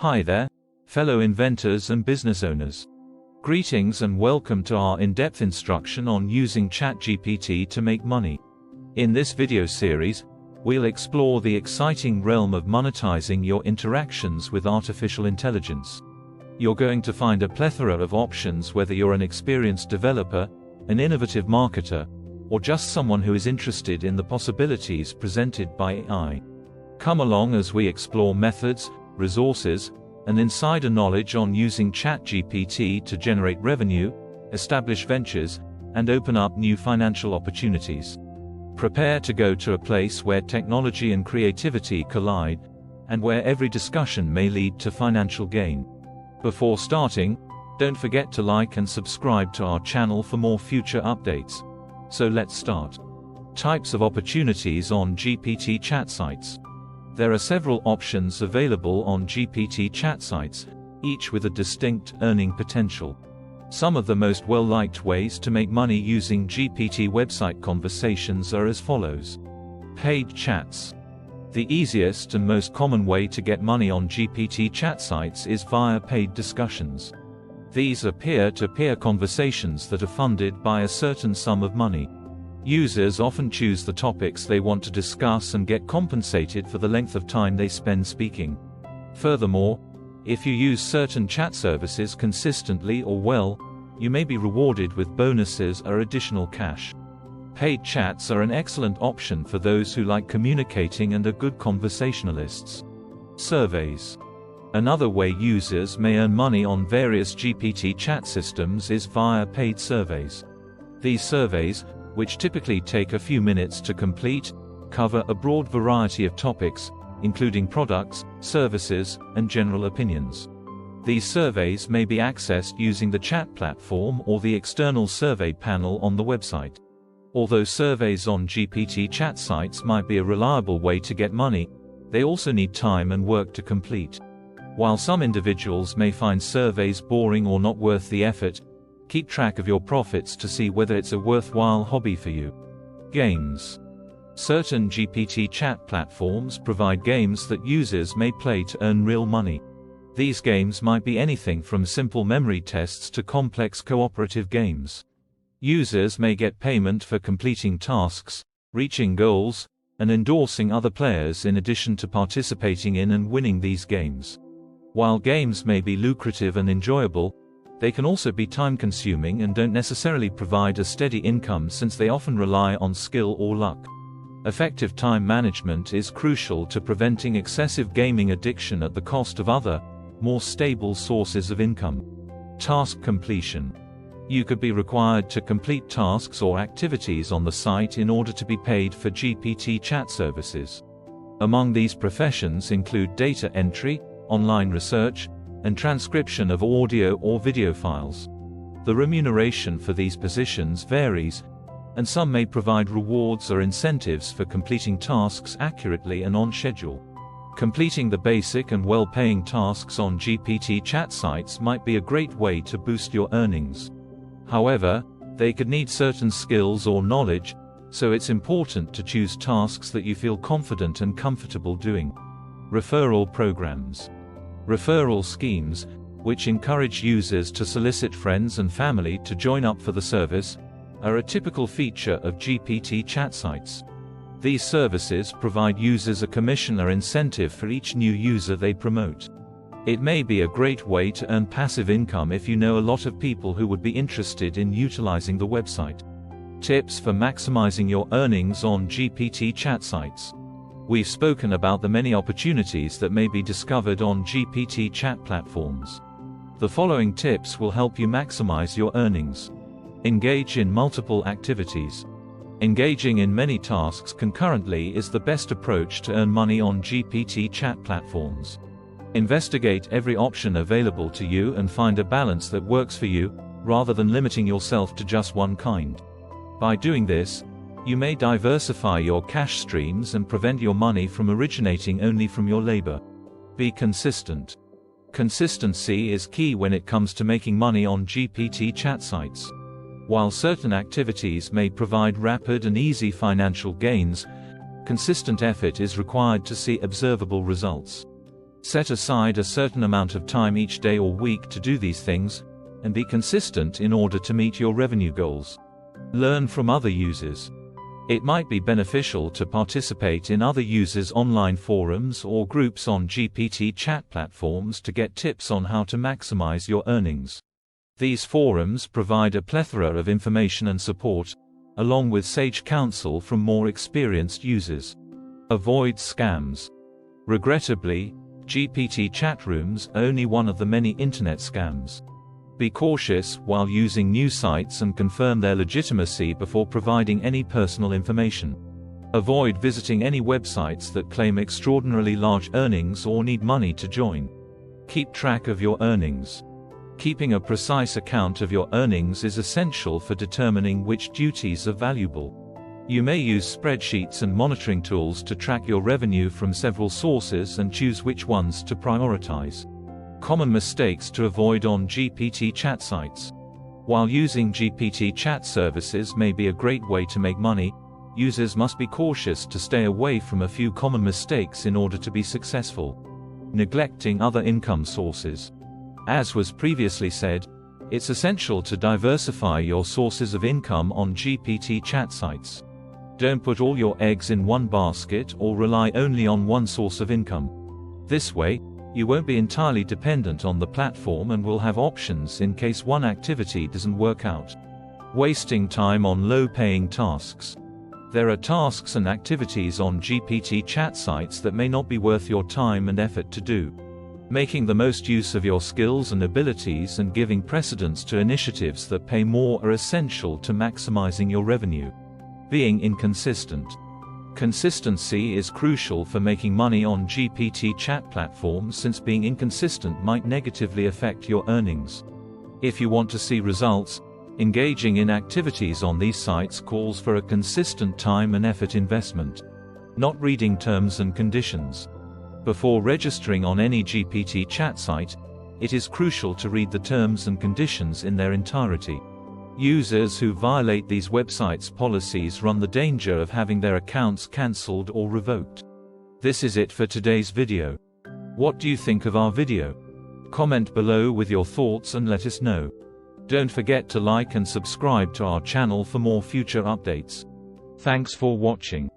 Hi there, fellow inventors and business owners. Greetings and welcome to our in-depth instruction on using ChatGPT to make money. In this video series, we'll explore the exciting realm of monetizing your interactions with artificial intelligence. You're going to find a plethora of options whether you're an experienced developer, an innovative marketer, or just someone who is interested in the possibilities presented by AI. Come along as we explore methods, resources, and insider knowledge on using ChatGPT to generate revenue, establish ventures, and open up new financial opportunities. Prepare to go to a place where technology and creativity collide, and where every discussion may lead to financial gain. Before starting, don't forget to like and subscribe to our channel for more future updates. So let's start. Types of opportunities on GPT chat sites. There are several options available on GPT chat sites, each with a distinct earning potential. Some of the most well-liked ways to make money using GPT website conversations are as follows. Paid chats. The easiest and most common way to get money on GPT chat sites is via paid discussions. These are peer-to-peer conversations that are funded by a certain sum of money. Users often choose the topics they want to discuss and get compensated for the length of time they spend speaking. Furthermore, if you use certain chat services consistently or well, you may be rewarded with bonuses or additional cash. Paid chats are an excellent option for those who like communicating and are good conversationalists. Surveys. Another way users may earn money on various GPT chat systems is via paid surveys. These surveys, which typically take a few minutes to complete, cover a broad variety of topics, including products, services, and general opinions. These surveys may be accessed using the chat platform or the external survey panel on the website. Although surveys on GPT chat sites might be a reliable way to get money, they also need time and work to complete. While some individuals may find surveys boring or not worth the effort, keep track of your profits to see whether it's a worthwhile hobby for you. Games. Certain GPT chat platforms provide games that users may play to earn real money. These games might be anything from simple memory tests to complex cooperative games. Users may get payment for completing tasks, reaching goals, and endorsing other players in addition to participating in and winning these games. While games may be lucrative and enjoyable, they can also be time-consuming and don't necessarily provide a steady income since they often rely on skill or luck. Effective time management is crucial to preventing excessive gaming addiction at the cost of other, more stable sources of income. Task completion. You could be required to complete tasks or activities on the site in order to be paid for GPT chat services. Among these professions include data entry, online research, and transcription of audio or video files. The remuneration for these positions varies, and some may provide rewards or incentives for completing tasks accurately and on schedule. Completing the basic and well-paying tasks on GPT chat sites might be a great way to boost your earnings. However, they could need certain skills or knowledge, so it's important to choose tasks that you feel confident and comfortable doing. Referral programs. Referral schemes, which encourage users to solicit friends and family to join up for the service, are a typical feature of GPT chat sites. These services provide users a commission or incentive for each new user they promote. It may be a great way to earn passive income if you know a lot of people who would be interested in utilizing the website. Tips for maximizing your earnings on GPT chat sites. We've spoken about the many opportunities that may be discovered on GPT chat platforms. The following tips will help you maximize your earnings. Engage in multiple activities. Engaging in many tasks concurrently is the best approach to earn money on GPT chat platforms. Investigate every option available to you and find a balance that works for you, rather than limiting yourself to just one kind. By doing this, you may diversify your cash streams and prevent your money from originating only from your labor. Be consistent. Consistency is key when it comes to making money on GPT chat sites. While certain activities may provide rapid and easy financial gains, consistent effort is required to see observable results. Set aside a certain amount of time each day or week to do these things, and be consistent in order to meet your revenue goals. Learn from other users. It might be beneficial to participate in other users' online forums or groups on GPT chat platforms to get tips on how to maximize your earnings. These forums provide a plethora of information and support, along with sage counsel from more experienced users. Avoid scams. Regrettably, GPT chat rooms are only one of the many internet scams. Be cautious while using new sites and confirm their legitimacy before providing any personal information. Avoid visiting any websites that claim extraordinarily large earnings or need money to join. Keep track of your earnings. Keeping a precise account of your earnings is essential for determining which duties are valuable. You may use spreadsheets and monitoring tools to track your revenue from several sources and choose which ones to prioritize. Common mistakes to avoid on GPT chat sites. While using GPT chat services may be a great way to make money, users must be cautious to stay away from a few common mistakes in order to be successful. Neglecting other income sources. As was previously said, it's essential to diversify your sources of income on GPT chat sites. Don't put all your eggs in one basket or rely only on one source of income. This way, you won't be entirely dependent on the platform and will have options in case one activity doesn't work out. Wasting time on low-paying tasks. There are tasks and activities on GPT chat sites that may not be worth your time and effort to do. Making the most use of your skills and abilities and giving precedence to initiatives that pay more are essential to maximizing your revenue. Being inconsistent. Consistency is crucial for making money on GPT chat platforms since being inconsistent might negatively affect your earnings. If you want to see results, engaging in activities on these sites calls for a consistent time and effort investment. Not reading terms and conditions. Before registering on any GPT chat site, it is crucial to read the terms and conditions in their entirety. Users who violate these websites' policies run the danger of having their accounts cancelled or revoked. This is it for today's video. What do you think of our video? Comment below with your thoughts and let us know. Don't forget to like and subscribe to our channel for more future updates. Thanks for watching.